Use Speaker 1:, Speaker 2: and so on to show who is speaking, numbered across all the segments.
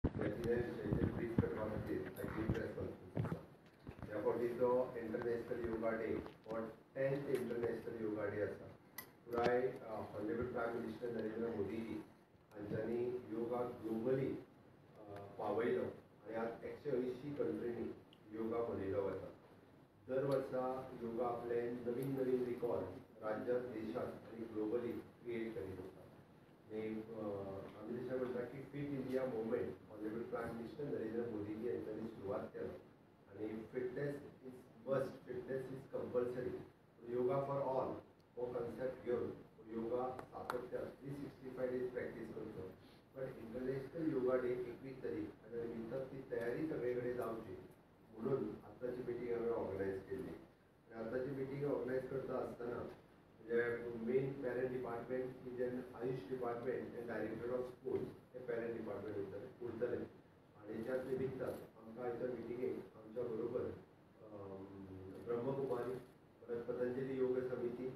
Speaker 1: Please करपा खातीर I take responsibility ह्या फावटीचो इंटरनॅशनल योगा डे हो 10th इंटरनॅशनल योगा डे आसा. पुराय honourable prime minister Narendra Modi ji हांच्यांनी योगा ग्लोबली पावयलो आनी आज 180 कंट्रीनी योगा मनयलो वता. दर वर्सा योगा आपले नवीन नवीन रिकॉर्ड राज्यांत देशांत आनी ग्लोबली क्रिएट करीत वता. आमी तशें म्हणटा की fit India movement honourable prime minister Narendra Modi ji हांच्यांनी सुरवात केलो आनी fitness is must, fitness is compulsory. Yoga for all हो कन्सेप्ट घेवन योगा सातत्यान 365 डेज प्रॅक्टीस करचो. बट इंटरनॅशनल योगा डे 21 तारीख आनी निमतान ती तयारी सगळे कडेन जावची म्हणून आतांची मिटींग हांवें ऑर्गनायज केल्ली. आतांची मिटींग ऑर्गनायज करता आसतना main parent department is an Ayush department end director of sports हे पॅरंट डिपार्टमेंट उरतले आनी त्याच निमित्तान आमकां आयच्या मिटिंगेक आमच्या बरोबर ब्रह्मकुमारी, परत पतंजली योग समिती,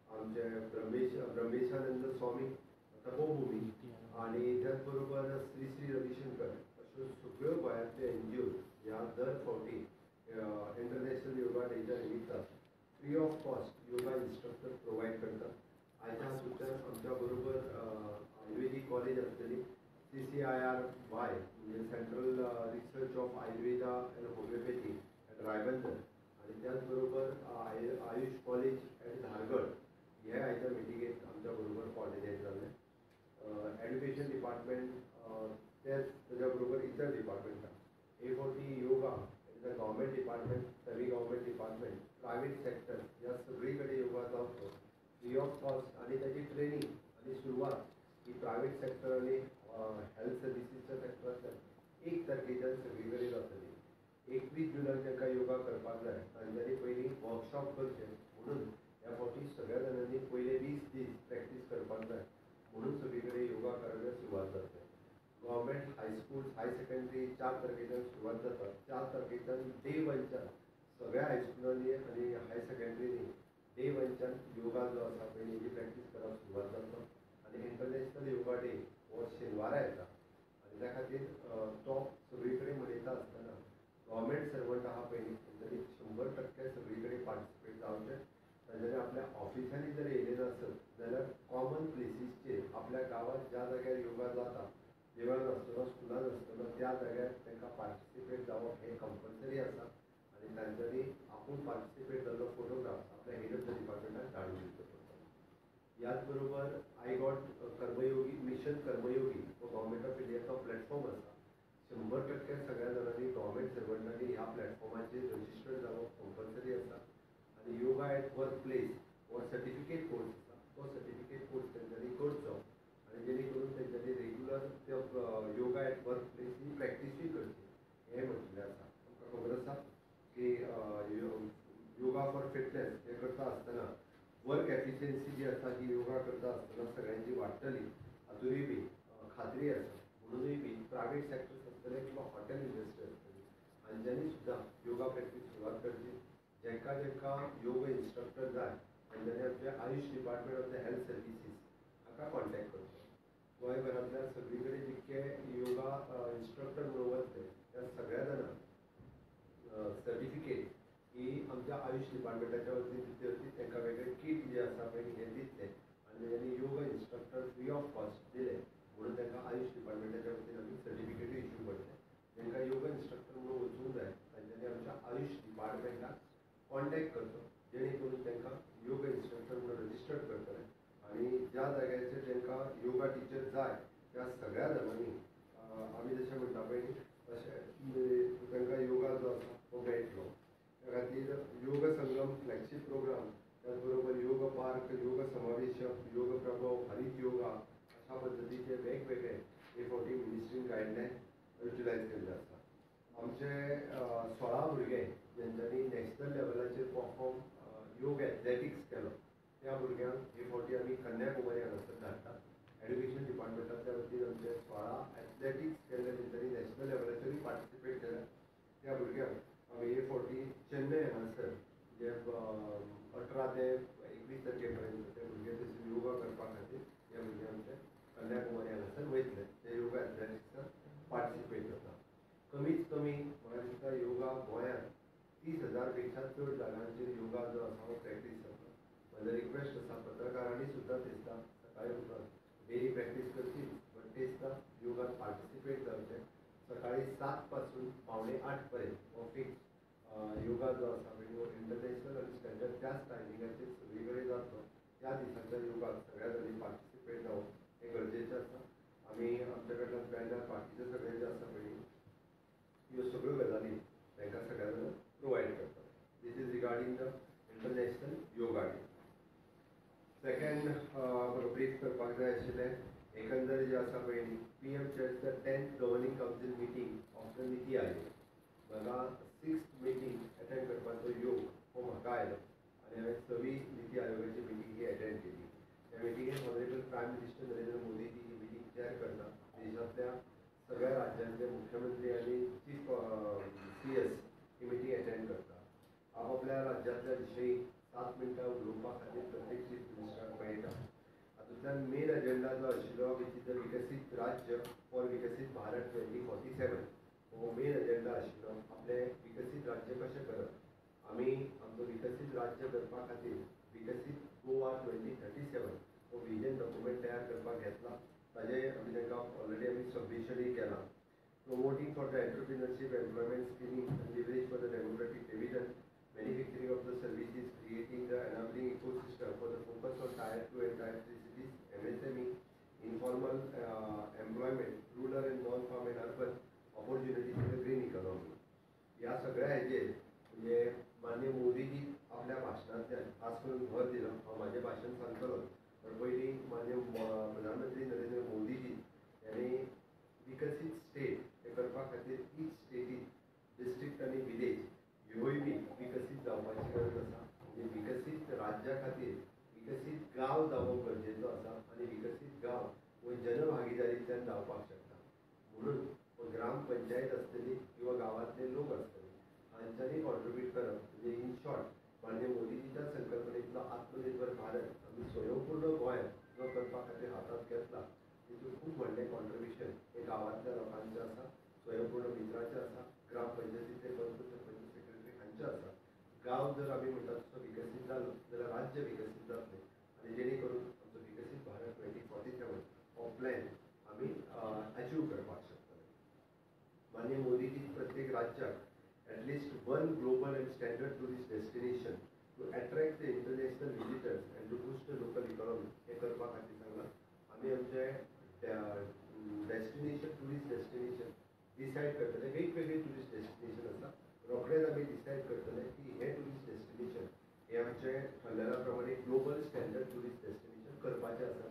Speaker 1: आमचे ब्रह्मेशानंद स्वामी तपोभूमी आनी त्याच बरोबर श्री श्री रविशंकर अश्यो सगळ्यो गोंयांतल्यो NGOज ह्या दर फावटी इंटरनॅशनल योगा डेच्या निमित्तान free of cost yoga instructor provide करतात. आयच्या सुद्दां आमच्या बरोबर आयुर्वेदिक कॉलेज आसतली CCIRY म्हणजे central research of Ayurveda and homoeopathy at Ribandar आनी त्याच बरोबर आयुष कॉलेज एट धारगड हे आयच्या मिटिंगेक आमच्या बरोबर कॉर्डिनेट जाल्ले. एड्युकेशन डिपार्टमेंट तेच्या बरोबर इतर डिपार्टमेंटां हे फावटी yoga the government department, semi government department, private sector ह्या सगळी कडेन योगा जावचो फ्री ऑफ कॉस्ट आनी ताची ट्रेनींग आनी सुरवात ही प्रायवेट सेक्टर आनी हेल्थ सर्विसीसच्या सेक्टरांतल्यान 1 तारखेच्यान सगळी कडेन जातली. 21 जुलयाक तांकां योगा करपाक जाय तांच्यांनी पयलीं वर्कशॉप करचें म्हणून ह्या फावटी सगळ्या जाणांनी पयले 20 दीस प्रॅक्टीस करपाक जाय म्हणून सगळी कडेन योगा करपाक सुरवात जातली. गव्हर्मेंट हायस्कूल हाय सेकंडरी 4 तारखेच्यान सुरवात जाता. 4 तारखेच्यान डे 1च्यान सगळ्या हायस्कुलांनी आनी हाय सेकंडरीनी डे 1च्यान योगा जो आसा पळय हेजी प्रॅक्टीस करपाक सुरवात जाता. आनी इंटरनॅशनल योगा डे हो शेनवारा येता आनी त्या खातीर तो सगळी कडेन मनयता आसतना गव्हर्मेंट सर्वंट आहा पळय तांच्यांनी 100% सगळी कडेन पार्टिसिपेट जावचें. तांच्यांनी आपल्या ऑफिसांनी जर येयलें नासत जाल्यार कॉमन प्लेसीसचेर आपल्या गांवांत ज्या जाग्यार योगा जाता देवळान आसतलो स्कुलान आसतलो त्या जाग्यार तांकां पार्टिसिपेट जावप हें कंपल्सरी आसा आनी तांच्यांनी आपूण पार्टिसिपेट जाल्लो फोटोग्राफ आपल्या हेड ऑफ द डिपार्टमेंटाक धाडून दिवचो पडटलो. ह्याच बरोबर आय गॉट कर्मयोगी मिशन कर्मयोगी हो गव्हर्मेंट ऑफ इंडियाचो प्लॅटफॉर्म आसा. 100% सगळ्या जाणांनी गव्हर्मेंट सर्वंटांनी ह्या प्लॅटफॉर्माचेर रजिस्टर्ड जावप कंपल्सरी आसा. आनी योगा एट वर्क प्लेस हो सर्टिफिकेट कोर्स आसा. तो सर्टिफिकेट कोर्स तांच्यांनी करचो आनी जेणे करून तांच्यांनी रेग्युलर त्यो योगा एट वर्क प्लेस ही प्रॅक्टीसूय करची हें म्हटलें आसा. आमकां खबर आसा की योगा फॉर फिटनेस हें करता आसतना वर्क एफिशियन्सी जी आसा ही योगा करता आसतना सगळ्यांची वाडटली हातूंय बी खात्री आसा. म्हणूनय बी प्रायवेट सेक्टर्स आसतले किंवा हॉटेल इंडस्ट्री आसतली हांच्यांनी सुद्दां योगा प्रॅक्टीस सुरवात करची. जेंकां जेंकां योग इंस्ट्रक्टर जाय तांच्यांनी आमचे Ayush department of the health services हाका कॉन्टेक्ट करचो. गोंयभरांतल्या सगळी कडेन जितके योगा इंस्ट्रक्टर म्हणून वतले त्या सगळ्या जाणांक सर्टिफिकेट ही आमच्या आयुष डिपार्टमेंटाच्या वतीन दितली वती. तांकां वेगळे किट जे आसा पळय हें दितले आनी तांच्यांनी योग इंस्ट्रक्टर फ्री ऑफ कॉस्ट दिले म्हणून तांकां आयुष डिपार्टमेंटाच्या वतीन आमी सर्टिफिकेटूय इश्यू करतले. तांकां योग इंस्ट्रक्टर म्हणून वचूंक जाय तांच्यांनी आमच्या आयुष डिपार्टमेंटाक कॉन्टेक्ट करचो जेणे करून तांकां योग इंस्ट्रक्टर म्हणून रजिस्टर्ड करतले आनी ज्या जाग्याचेर तांकां योगा टिचर जाय त्या सगळ्या जाणांनी आमी जशें म्हणटा पळय तशें तांकां योगा जो आसा तो मेळटलो. त्या खातीर योग संगम फ्लॅगशीप प्रोग्राम त्याच बरोबर योग पार्क, योग समावेशक, योग प्रभाव, हरीत योगा अशा पद्दतीचे वेगवेगळे हे फावटी मिनिस्ट्रीन गायडलायन युटिलायज केल्ले आसा. आमचे 16 भुरगे जेंच्यांनी नॅशनल लेवलाचेर परफॉर्म योग एथलेटिक्स केलो त्या भुरग्यांक हे फावटी आमी कन्याकुमारी हांगासर धाडटात. एड्युकेशन डिपार्टमेंटाच्या वतीन आमचे 16 एथलेटिक्स केल्ले तेंच्यांनी नॅशनल लेवलाचेरूय पार्टिसिपेट केल्या त्या भुरग्यांक आमी हे फावटी चेन्नय हांगासर जे 18 ते 21 तारखे पर्यंत ते भुरगे थंयसर योगा करपा खातीर हे भुरगे आमचे कन्याकुमारी हांगासर वयतले ते योगा एथलेटिक्साक पार्टिसिपेट करपाक. कमीत कमी म्हाका दिसता योगा गोंयांत 30,000 पेक्षा चड जागांचेर योगा जो आसा हो प्रॅक्टीस जाता. म्हजो रिक्वेस्ट आसा पत्रकारांनी सुद्दां दिसता सकाळी उठून डेली प्रॅक्टीस करची, बट ते दिसता योगात पार्टिसिपेट जावचें. सकाळी 7 पासून 7:45 पर्यंत हो फिक्स योगा जो आसा पळय हो इंटरनॅशनल आनी स्टँडर्ड त्याच टायमिंगाचेर सगळे कडेन जातलो. त्या दिसाच्या योगाक सगळ्यांनी पार्टिसिपेट जावप हें गरजेचें आसा. आमी आमच्या कडल्यान बॅनर बाकीचे सगळे जे आसा पळय ह्यो सगळ्यो गजाली तांकां सगळ्यांना प्रोवायड करता. This is regarding the international yoga day. Second म्हाका ब्रीफ करपाक जाय आशिल्लें एकंदर जे आसा पळय PM chairs the 10th governing council meeting of the NITI Aayog. म्हाका 6th मिटींग अटेंड करपाचो योग हो म्हाका आयलो आनी हांवें 6वी निती आयोगाची मिटींग ही अटेंड केली. त्या मिटींगेक honourable prime minister Narendra Modi ji ही मिटींग चेअर करता. देशांतल्या सगळ्या राज्यांचे मुख्यमंत्री आनी चीफ CS ही मिटींग अटेंड करता. आपल्या राज्यांतल्या विशयी 7 मिनटां उलोवपा खातीर प्रत्येक चीफ मिनिस्टराक मेळटा. हातूंतल्यान मेन एजेंडा जो आशिल्लो विच इज द विकसीत राज्य फॉर विकसीत भारत 2047 हो मेन एजेंडा आशिल्लो. आपले विकसीत राज्य कशें करप, आमी आमचो विकसीत राज्य करपा खातीर विकसीत गोवा 2037 हो विजन डॉक्युमेंट तयार करपाक घेतला. ताजे आमी तांकां ऑलरेडी आमी सबमिशनूय केलां. Promoting for the entrepreneurship, employment screening and leverage for the demographic division, manufacturing of the services, creating the enabling ecosystem for the focus on Tier 2 and Tier 3 cities, MSME, informal employment, rural and non-farm and urban opportunities in the green economy. या सगळ्या हेजेर म्हणजे माननीय मोदीजी आपल्या भाशणांतल्यान खास करून भर दिलो. हांव म्हाजें भाशण सांगतलो, पण पयलीं माननीय प्रधानमंत्री नरेंद्र मोदीजी यांनी विकसीत स्टेट हे करपा खातीर ईच स्टेटीत डिस्ट्रिक्ट आनी विलेज ह्योय बी विकसीत जावपाची गरज आसा. म्हणजे विकसीत राज्या खातीर विकसीत गांव जावप गरजेचो आसा आनी विकसीत गांव हो जनभागीदारींतल्यान जावपाक शकता. म्हणून ग्रामपंचायत आसतली किंवा गांवांतले लोक आसतले हांच्यांनी कॉन्ट्रिब्यूट करप. म्हणजे इन शॉर्ट माननीय मोदीजीच्या संकल्पनेंतलो आत्मनिर्भर भारत आमी स्वयंपूर्ण गोंय जो करपा खातीर हातांत घेतला तितून खूब व्हडलें कॉन्ट्रिब्युशन हे गांवांतल्या लोकांचें आसा, स्वयंपूर्ण मित्राचें आसा, ग्रामपंचायतीचे पंच सरपंच सेक्रेटरी हांचें आसा. गांव जर आमी म्हणटा तसो विकसीत जालो जाल्यार राज्य विकसीत जातलें आनी जेणे करून आमचो विकसीत भारत 2047 हो प्लॅन आमी अचीव करपाक शकतले. माननीय मोदीजी प्रत्येक राज्याक at least one global and standard tourist destination to attract the international visitors and to boost the local economy हे करपा खातीर सांगलां. आमी आमचे डेस्टिनेशन टुरिस्ट डेस्टिनेशन डिसायड करतले. वेगवेगळे टुरिस्ट डेस्टिनेशन आसा. रोखडेच आमी डिसायड करतले की हे टुरिस्ट डेस्टिनेशन हे आमचे ठरलेल्या प्रमाणे ग्लोबल स्टँडर्ड टुरिस्ट डेस्टिनेशन करपाचें आसा.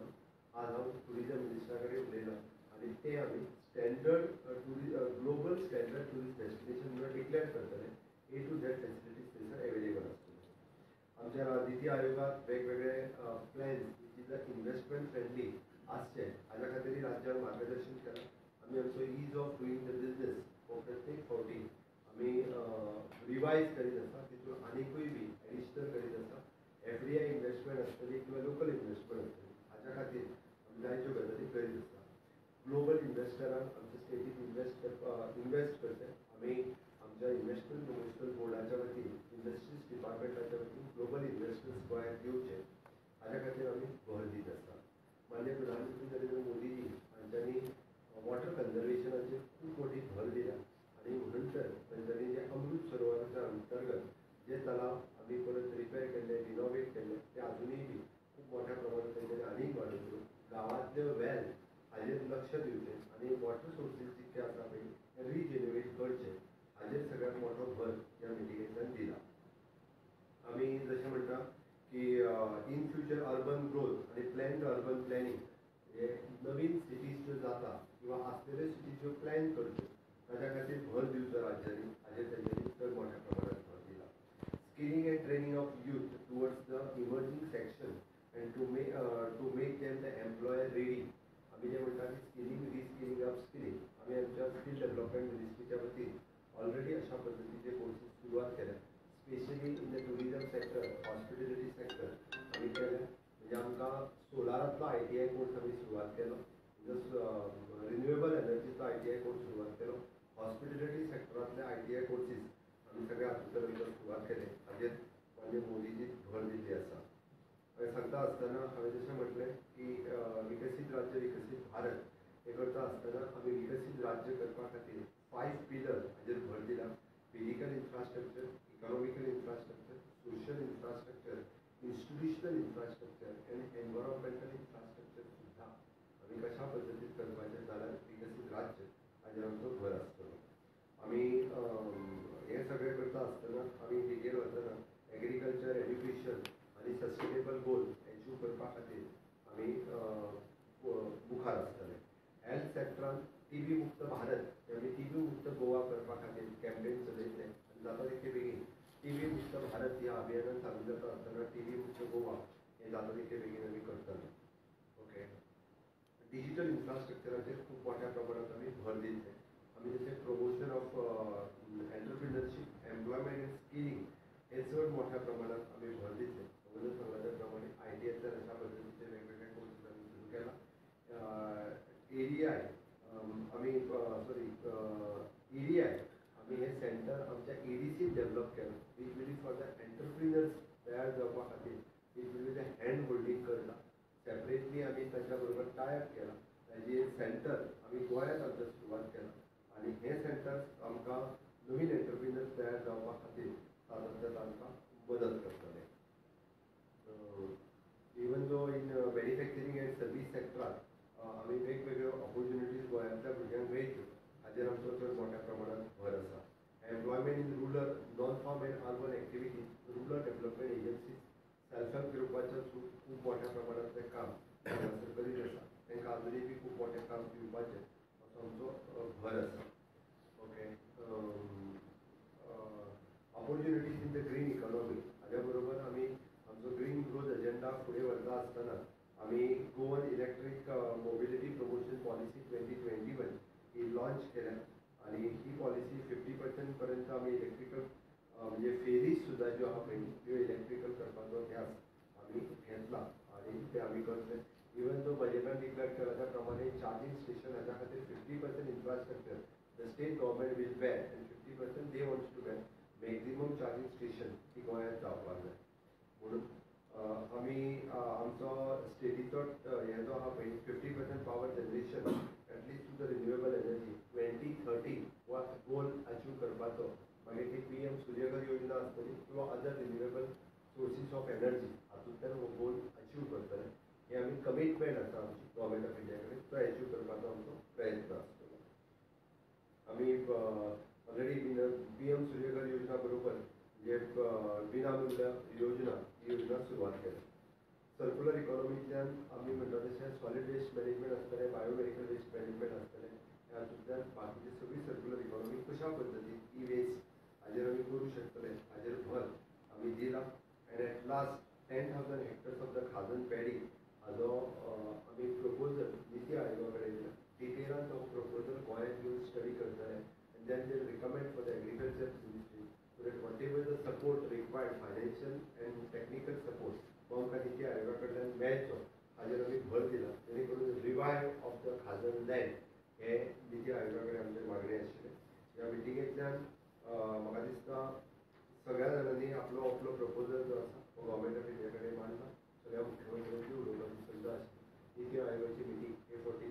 Speaker 1: आज हांव टुरिजम मिनिस्टरा कडेन उलयलां आनी ते आमी standard global standard tourist destination म्हणून डिक्लेअर करतले. A to Z फॅसिलिटीज थंयसर एवेलेबल आसतले. आमच्या निती आयोगात वेगवेगळे plans which is the investment friendly आसचे हाज्या खातीर राज्यांक मार्गदर्शन केलां. आमी आमचो ईज ऑफ डुईंग द बिजनेस हो प्रत्येक फावटी आमी रिवायज करीत आसा. तितून आनीकूय बी एडिशनल करीत आसा. FDI इन्वेस्टमेंट आसतली किंवा लोकल इन्वेस्टमेंट आसतली हाज्या खातीर आमी जायत्यो गजाली करीत आसा. ग्लोबल इन्वेस्टरांक आमच्या स्टेटींत इन्वेस्ट करचे आमी आमच्या इन्वेस्टमेंट म्युनिसिपल बोर्डाच्या वतीन इंडस्ट्रीज डिपार्टमेंटाच्या वतीन ग्लोबल इन्वेस्टर्स गोंयांत येवचे हाज्या खातीर आमी भर दीत आसा. माननीय प्रधानमंत्री नरेंद्र मोदीजी हांच्यांनी वॉटर कन्जर्वेशनाचेर खूब मोठी भर दिल्या आनी म्हणून तर तांच्यांनी जे अमृत सरोवराच्या अंतर्गत जे तलाव आमी परत रिपेर केल्ले, रिनोवेट केल्ले ते अजुनूय बी खूब मोठ्या प्रमाणांत तांच्यांनी आनीक वाडोवन करून गांवांतले वेल हाजेर लक्ष दिवचें आनी वॉटर सोर्सीस जितके आसा पळय ते रिजेनरेट करचे हाजेर सगळ्यांत मोठो भर ह्या मिटिंगेंतल्यान दिला. आमी जशें म्हणटा की इन फ्युचर अर्बन ग्रोथ आनी प्लॅन अर्बन प्लॅनिंग हे नवीन सिटीज ज्यो जाता किंवा आसलेल्यो सिटीज ज्यो प्लॅन करच्यो ताच्या खातीर भर दिवचो राज्यांनी हाजेर तांच्यांनी चड मोठ्या प्रमाणांत भर दिला. Skilling and training of youth towards the emerging section and to make them the employer ready. आमी जे म्हणटा की स्किलिंग रिस्किलिंग अप स्किलिंग आमी आमच्या स्कील डेव्हलपमेंट मिनिस्ट्रीच्या वतीन ऑलरेडी अशा पद्दतीचे कोर्सीस सुरवात केल्या. Specially in the tourism sector, hospitality sector आमी केले. म्हणजे आमकां सोलारांतलो ITI कोर्स आमी सुरवात केलो. रिन्युएबल एनर्जीचो ITI कोर्स सुरवात केलो. हॉस्पिटॅलिटी आसतना हांवें जशें म्हटलें की विकसीत राज्य विकसीत भारत हे करता आसतना आमी विकसीत राज्य करपा खातीर 5 पिलर हाजेर भर दिला. Physical infrastructure, economical infrastructure, social infrastructure, institutional infrastructure आनी एनवायरॉन्मेंटल इन्फ्रास्ट्रक्चर सुद्दां आमी कशा पद्दतीन करपाचें जाल्यार विकसीत राज्य हाजेर आमचो भर आसतलो. आमी हें सगळें करता आसतना आमी हेजेर वतना एग्रीकल्चर, एड्युकेशन आनी सस्टेनेबल गोल अचीव करपा खातीर आमी मुखार आसतले. हेल्थ सेक्टरान टीबी मुक्त भारत आमी टीबी मुक्त गोवा करपा खातीर कॅम्पेन चलयतले आनी जाता तितके बेगीन टीबी मुक्त भारत ह्या अभियानान चालू जाता आसतना टीबी मुक्त गोवा हें जाता तितके बेगीन आमी करतले. ओके. डिजिटल इन्फ्रास्ट्रक्चराचेर खूब मोठ्या प्रमाणात आमी भर दितले. आमी जशें promotion of entrepreneurship, employment and skilling हे चड मोठ्या प्रमाणात आमी भर दितले. म्हणून सांगल्या प्रमाणे ITSR अशा पद्दतीचे वेगवेगळे कोर्सेस आमी सुरू केला. ADI आमी EDI आमी हे सेंटर आमच्या EDC डेव्हलप केलं. Which will for the entrepreneurs तयार जावपा खातीर which will the hand holding करता. सेपरेटली आमी तांच्या बरोबर टायअप केला. ताजी एक सेंटर आमी गोंयांत आमच्या सुरवात केला आनी हे सेंटर आमकां नवीन एंटरप्रिनर्स तयार जावपा खातीर सातत्यान आमकां मदत करतले. Even though in manufacturing and service सेक्टरात आमी वेगवेगळ्यो ऑपॉर्च्युनिटीज गोंयांतल्या भुरग्यांक मेळच्यो हाजेर आमचो चड मोठ्या प्रमाणात भर आसा. Employment in rural, non farm and urban activities, rural development agencies, self help ग्रुपाच्या थ्रू खूब मोठ्या प्रमाणांतलें काम हांगासर करीत आसा. तांकां आजुनूय बी खूब मोठें काम दिवपाचें असो आमचो भर आसा. Okay. Opportunities in the green economy हाज्या बरोबर आमी आमचो ग्रीन ग्रोथ एजेंडा फुडें व्हरता आसतना आमी Goan electric mobility promotion policy 2021 ही लॉन्च केल्या आनी ही पॉलिसी 50% पर्यंत आमी इलेक्ट्रिकल म्हणजे फेरीज सुद्दां ज्यो आहा पळय त्यो इलेक्ट्रिकल करपाचो ध्यास आमी घेतला आनी ते आमी करतले. इवन दो बजेटान डिक्लेअर केला त्या प्रमाणे चार्जिंग स्टेशन हाज्या खातीर 50% infrastructure the state government will bear and 50% they wants to bear. Maximum charging station ही गोंयांत जावपाक जाय म्हणून आमी आमचो स्टेटीचो हे जो आहा पळय 50% power generation at least to the renewable energy 2030 हो गोल अचीव करपाचो. मागीर ती PM सूर्यघर योजना आसतली किंवा other renewable sources of energy हातूंतल्यान हो गोल अचीव करतले. हे आमी कमिटमेंट आसा आमची गव्हर्मेंट ऑफ इंडिया कडेन तो अचीव करपाचो आमचो प्रयत्न आसतलो. आमी ऑलरेडी PM सूर्यघर योजना बरोबर जे विनामूल्य योजना ही योजना सुरवात केली. सर्क्युलर इकॉनॉमींतल्यान आमी म्हणटा तशें सॉलिड वेस्ट मॅनेजमेंट आसतलें, बायोमेडिकल वेस्ट मॅनेजमेंट आसतलें, ह्या हातूंतल्यान बाकीची सगळी सर्क्युलर इकॉनॉमी कशा पद्दतीन ई वेस्ट हाजेर आमी करूं शकतले हाजेर भर आमी दिला. And at last 10,000 hectares of the khazan paddy हाजो आमी प्रपोजल निती आयोगा कडेन दिला. डिटेलान तो प्रपोजल गोंयांत येवन स्टडी करतले and then they recommend for the agriculture ministry so that whatever the support required, financial and technical support आमकां निती आयोगा कडल्यान मेळचो हाजेर आमी भर दिला. जेणे करून रिवायव ऑफ द खाजन लँड हे निती आयोगा कडेन आमचे मागणी आशिल्ले. ह्या मिटिंगेंतल्यान म्हाका दिसता सगळ्या जाणांनी आपलो आपलो प्रपोजल जो आसा तो गव्हर्मेंट ऑफ इंडिया कडेन मांडला. सगळ्या मुख्यमंत्र्यांची उलोवपाची संद आशिल्ली. निती आयोगाची मिटींग हे फावटी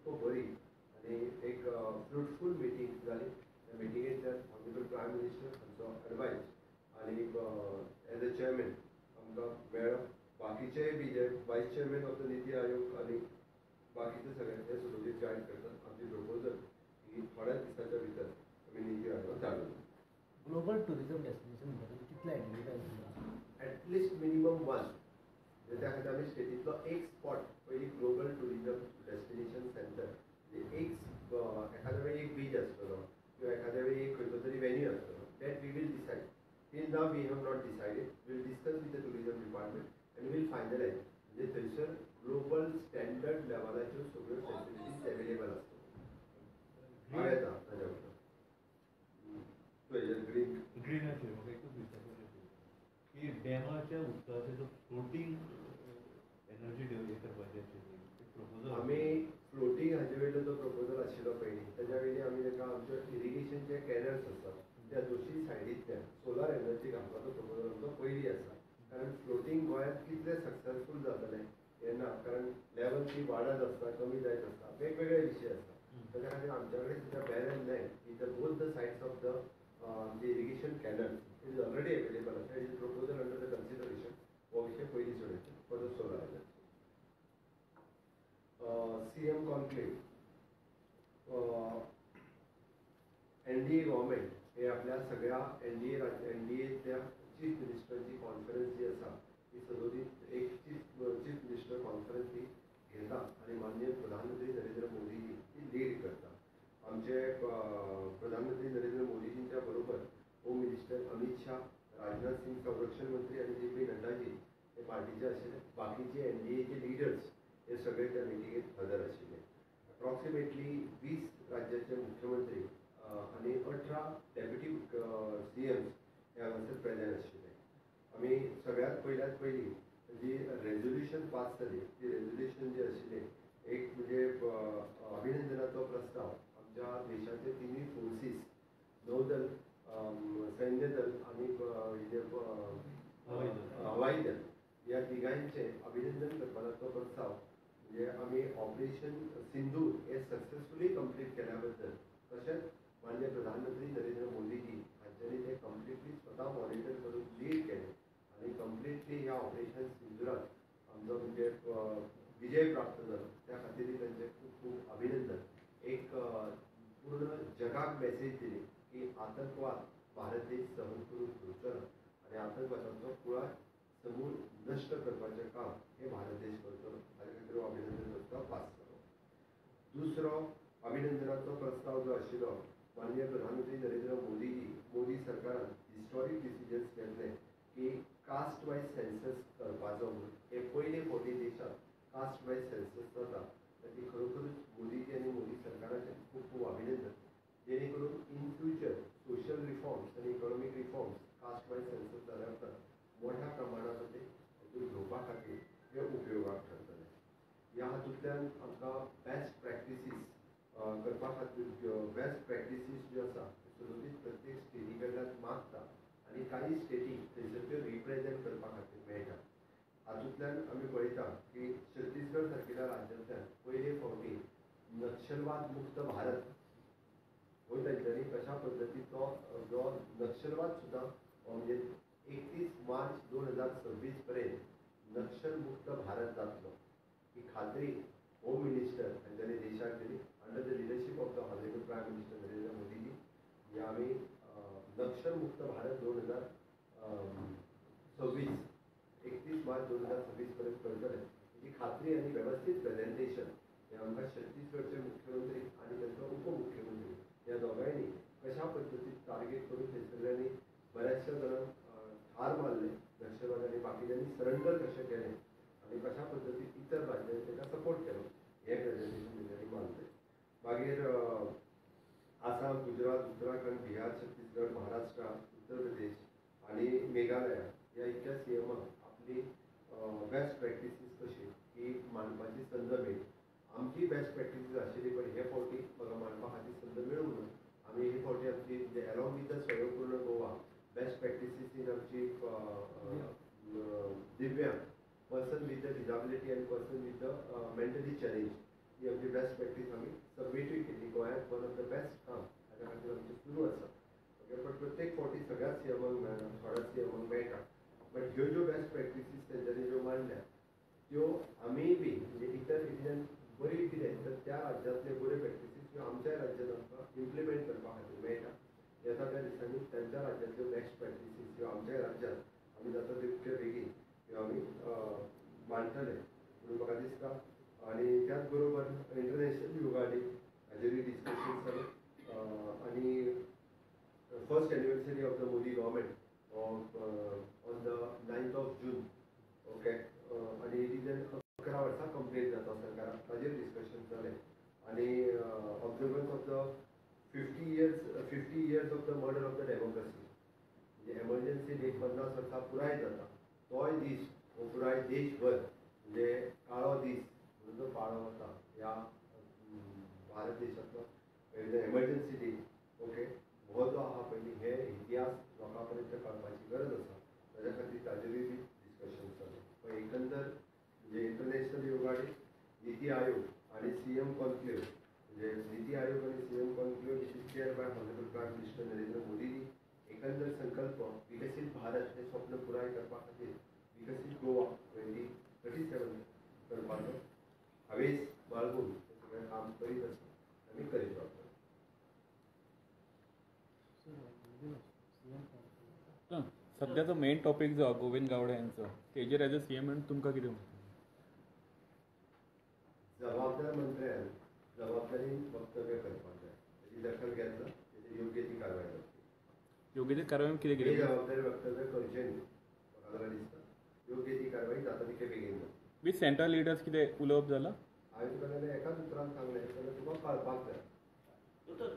Speaker 1: खूब बरी आनी एक फ्रुटफूल मिटींग जाली. त्या मिटिंगेंतल्यान ऑनरेबल प्रायम मिनिस्टर हांचो एडवायस आनी एज अ चेअरमॅन आमकां मेळ्ळो. बाकीचेय बी जे वायस चेअरमॅन ऑफ द निती आयोग आनी बाकीचे सगळे ते सुरक्षीत जॉयन करतात. आमची प्रपोजल ही थोड्याच दिसाच्या भितर आमी निती आयोगाक धाडून
Speaker 2: ग्लोबल टुरिझम डेस्टिनेशन बद्दल कितले आयडेंटिफाय
Speaker 1: एटलिस्ट मिनिमम वन त्या खातीर आमी स्टेटींतलो एक स्पॉट पयली ग्लोबल टुरिझम डेस्टिनेशन सेंटर म्हणजे एखाद्या वेळी एक बीच आसतलो किंवा एखाद्या वेळी एक खंयचो तरी वेन्यू आसतलो. That we will decide. Till now we have not decided. Will discuss with the tourism department and will finalise. म्हणजे थंयसर ग्लोबल स्टँडर्ड लेवलाच्यो सगळ्यो फॅसिलिटीज एवेलेबल आसतल्यो. हांव येता ताज्या बरोबर
Speaker 3: ग्रीनाचेर म्हाका एकूच विचारपाचें की डॅमाच्या उदकाचें जो फ्लोटींग एनर्जी डेव्हलप करपाचें आशिल्ली प्रपोजल
Speaker 1: आमी फ्लोटींग हाजे वयलो जो प्रपोजल आशिल्लो पयलीं ताज्या वयली आमी ताका आमच्यो इरिगेशनचे कॅनल्स आसात त्या दोशी सायडींतल्यान सोलार एनर्जी घालपाचो प्रपोजल आमचो पयलीं आसा. कारण फ्लोटींग गोंयांत कितले सक्सेसफूल जातले तेन्ना कारण लेवल ती वाडत आसता कमी जायत आसता वेगवेगळे विशय आसता त्याच्या खातीर आमच्या कडेन सुद्दां barren land in the both the sides of the irrigation canal it is already available आसा it is proposal under the consideration हो विशय पयलीं सोडयता for the solar island CM conclave NDA government हे आपल्या सगळ्या NDAतल्या चीफ मिनिस्टरांची कॉन्फरन्स जी आसा ती सदोदीत एक चीफ मिनिस्टर कॉन्फरन्स ती घेता आणि माननीय प्रधानमंत्री नरेंद्र मोदीजी ती लीड करता आमचे प्रधानमंत्री नरेंद्र मोदीजींच्या बरोबर होम मिनिस्टर अमित शाह राजनाथ सिंग संरक्षण मंत्री आणि JP नड्डाजी हे पार्टीचे आशिल्ले बाकीचे NDAचे लिडर्स हे सगळे त्या मिटिंगेत हजर आशिल्ले अप्रॉक्सिमेटली 20 राज्याचे मुख्यमंत्री आणि 18 डेप्युटी CMs हे हांगासर प्रेजेंट आशिल्ले आमी सगळ्यात पयली जी रेजोल्युशन पास जाली ती रेजोल्युशन जी आशिल्ली एक म्हणजे अभिनंदनाचो प्रस्ताव आमच्या देशाचे तिनूय फोर्सीस नौदल सैन्य दल आणि हवाई दल या तिगांचे अभिनंदन करपाचो प्रस्ताव म्हणजे आमी ऑपरेशन सिंधूर हे सक्सेसफुली कंप्लीट केल्या बद्दल तशेंच माननीय प्रधानमंत्री नरेंद्र मोदीजी हांच्यांनी ते कंप्लिटली स्वता मॉनिटर करून लीड केले आणि कंप्लिटली ह्या ऑपरेशन सिंधुरात आमचो म्हणजे विजय प्राप्त जालो त्या खातीर तांचे खूब खूब अभिनंदन एक पूर्ण जगाक मेसेज दिली की आतंकवाद भारत देश सहन करून घेवचो ना आणि आतंकवादाचो पुराय समूळ नष्ट करपाचें काम हे भारत देश करतलो हाजे खातीर हो अभिनंदन प्रस्ताव पास जालो दुसरो अभिनंदनाचो प्रस्ताव जो आशिल्लो माननीय प्रधानमंत्री नरेंद्र मोदी सरकारान हिस्टॉरीक डिसिजन्स घेतले की कास्ट वायज सेन्सस करपाचो म्हणून हे पयले फावटी देशात कास्ट वायज सेन्सस जाता ताची खरोखरूच मोदीजी आनी मोदी सरकाराचे खूब खूब अभिनंदन जेणे करून इन फ्युचर सोशल रिफॉर्म्स आनी economic reforms caste wise census जाल्या उपरांत मोठ्या प्रमाणामध्ये हातूंत घेवपा खातीर हे उपयोगाक ठरतले ह्या हातूंतल्यान आमकां बेस्ट प्रॅक्टिसीस करपा खातीर बेस्ट प्रॅक्टिसीस ज्यो आसा सदोदीत प्रत्येक स्टेटी कडल्यान मागता आनी काही स्टेटी थंयसर रिप्रेझेंट करपा खातीर मेळटा हातूंतल्यान आमी पळयता की छत्तीसगड सारकिल्या राज्यांतल्यान पयले फावटी नक्षलवाद मुक्त भारत हो तांच्यांनी कशा पद्दतीचो जो नक्षलवाद सुद्दां म्हणजे 31 मार्च 2026 पर्यंत नक्षल मुक्त भारत जातलो ही खात्री होम मिनिस्टर हांच्यांनी देशाक दिली under the leadership of the honourable prime minister Narendra Modiji हे आमी नक्षल मुक्त भारत 2026 31 मार्च 2026 पर्यंत करतले ही खात्री आनी वेवस्थीत प्रेझेंटेशन हे आमकां छत्तीसगडचे मुख्यमंत्री आनी तांचो उपमुख्यमंत्री ह्या दोगांयनी कशा पद्दतीन टार्गेट करून थंयसरल्यांनी बऱ्याचशा जाणांक ठार मारले नक्षलवाद आनी बाकीच्यांनी सरेंडर कशें केलें आनी कशा पद्दतीन इतर राज्यांनी ताका सपोर्ट केलो हे प्रेझेंटेशन तेंच्यांनी मारलें मागीर आसाम गुजरात उत्तराखंड बिहार छत्तीसगड महाराष्ट्र उत्तर प्रदेश आनी मेघालया ह्या इतक्या CMांक आपली बेस्ट प्रॅक्टिसीस कशी ही मांडपाची संद मेळ्ळी आमची बेस्ट प्रॅक्टिसीस आशिल्ली पण हे फावटी म्हाका मांडपा खातीर संद मेळूं म्हणून आमी हे फावटी आमची एलॉंग विथ द स्वयंपूर्ण गोवा बेस्ट प्रॅक्टिसीस इन आमची दिव्यांग पर्सन विथ द डिजाबिलिटी आनी person with the mentally challenge ही आमची बेस्ट प्रॅक्टीस आमी सबमिटूय केली गोंयांत वन ऑफ द बेस्ट काम हाच्या खातीर आमचें सुरू आसा ओके बट प्रत्येक फावटी सगळ्याच CMांक मेळना थोड्याच CMांक मेळटा बट ह्यो ज्यो बेस्ट प्रॅक्टिसीस तेंच्यांनी ज्यो मांडल्या त्यो आमी बी म्हणजे इतर रिजन बरी कितें तर त्या राज्यांतले बऱ्यो प्रॅक्टिसीस ह्यो आमच्या राज्यांत आमकां इम्प्लिमेंट करपा खातीर मेळटा येता त्या दिसांनी त्यांच्या राज्यांतल्यो बेस्ट प्रॅक्टिसीस ह्यो आमच्या राज्यांत आमी जाता तितके बेगीन ह्यो आमी मांडटले म्हणून म्हाका दिसता आनी त्याच बरोबर इंटरनॅशनल योगा डे हाजेरूय डिस्कशन जालें आनी first anniversary of the Modi government on the 9th of June okay आनी रिजन 11 वर्सां कंप्लीट जाता सरकाराक ताजेर डिस्कशन जालें आनी observance of the 50 years of the murder of the democracy म्हणजे एमर्जन्सी डे 50 वर्सां पुराय जाता तोय दीस हो पुराय देशभर म्हणजे काळो दीस म्हणून जो पाळो वता ह्या भारत देशांतलो एमर्जन्सी डे ओके हो जो आहा पयलीं हे इतिहास लोकां पर्यंत कळपाची गरज आसा ताच्या खातीर ताजेरूय बी ऑनरेबल प्रायम मिनिस्टर नरेंद्र मोदींनी एकंदर संकल्प विकसीत भारत हे स्वप्न पुराय करपा खातीर विकसीत गोवा 2037 करपाचो हावेस बाळगून हे सगळें काम करीत आसा आनी करीत रावता.
Speaker 4: सध्याचो मेन टॉपिक जो गोविंद गावडे यांचो तेजेर एज अ सीएम म्हणून तुमकां कितें
Speaker 1: जबाबदार मंत्र्यान जबाबदारीन वक्तव्य करपाक जाय. तेजी दखल घेतला तेजेर योग्य ती कारवाय जावची.
Speaker 4: योग्य ते कारवाय कितें
Speaker 1: हे
Speaker 4: कितें
Speaker 1: जबाबदारी वक्तव्य करचें न्ही म्हाका जाल्यार दिसता. योग्य ती कारवाय जाता तितले बेगीन जाता.
Speaker 4: विथ सेंट्रल लिडर्स कितें उलोवप जालां?
Speaker 1: हांवें तुका जाल्यार एकाच उतरान सांगलें जाल्यार तुका कळपाक जाय.
Speaker 5: तर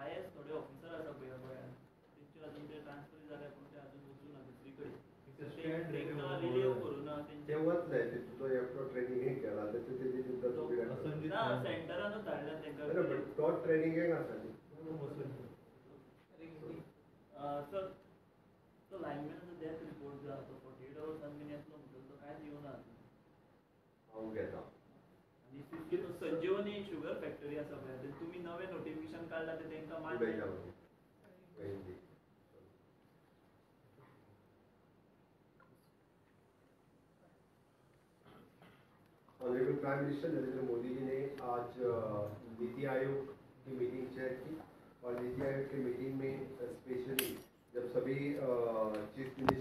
Speaker 5: IAS थोडे ऑफिसर आसा पळय गोंयांत तेंचे अजून ते ट्रान्सफर जाले पूण ते अजून वचूं ना दुसरी कडेन. तांकां रिलीव करूं ना
Speaker 1: ते
Speaker 5: तेंचे.
Speaker 1: वतले ते तुजो एकटो ट्रेनिंगेक गेला तर तेजी चिंता तूं कित्याक करता?
Speaker 3: असंजीत
Speaker 5: ना
Speaker 3: नाईक.
Speaker 5: सेंटरानूच धाडल्यात
Speaker 1: बरं,
Speaker 5: तांकां.
Speaker 1: पण तो ट्रेनिंगेक आसा न्ही.
Speaker 5: सर तो लायनमॅनाचो डेथ रिपोर्ट जो आसा तो 48 अवर्सान बीन येतलो म्हणटलो तो कांयच येवना अजून.
Speaker 1: हांव घेता.
Speaker 5: आनी सिस्कीम संजीवनी शुगर फॅक्टरी आसा पळय ते तुमी नवें नोटिफिकेशन काडलां तें तांकां मान्य.
Speaker 1: उलयता म्हूण. वैद्य. Honourable prime minister Narendra Modi ji ने आज नीति आयोग की मीटिंग चेयर की और नीति आयोग की मीटिंग में स्पेशली जब सभी चीफ मिनिस्टर